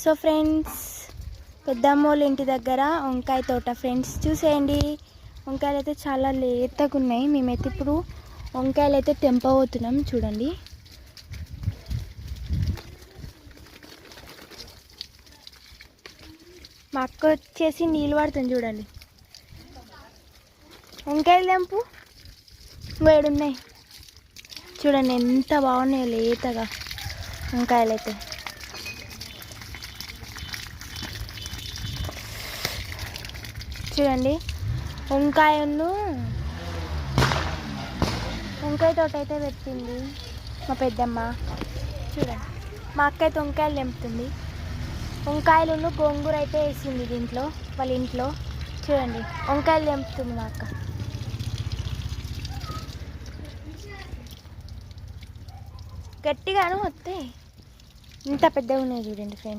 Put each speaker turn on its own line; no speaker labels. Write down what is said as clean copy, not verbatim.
So friends, పెద్దమ్మోళ్ళ ఇంటి దగ్గర వంకాయ తోట ఫ్రెండ్స్, చూసేయండి. వంకాయలు అయితే చాలా లేతగా ఉన్నాయి. మేమైతే ఇప్పుడు వంకాయలు అయితే తెంపబోతున్నాం. చూడండి, మా అక్క వచ్చేసి నీళ్ళు పడుతుంది. చూడండి, వంకాయలు తెంపు వేడున్నాయి. చూడండి ఎంత బాగున్నాయో లేతగా వంకాయలు అయితే. చూడండి, వంకాయ తోట అయితే పెట్టింది మా పెద్దమ్మ. చూడండి, మా అక్క అయితే వంకాయలు తెంపుతుంది. వంకాయలు గోంగూర అయితే వేసింది దీంట్లో వాళ్ళ ఇంట్లో. చూడండి, వంకాయలు తెంపుతుంది మా అక్క. గట్టిగాను వస్తాయి, ఇంత పెద్దగా ఉన్నాయి చూడండి ఫ్రెండ్స్.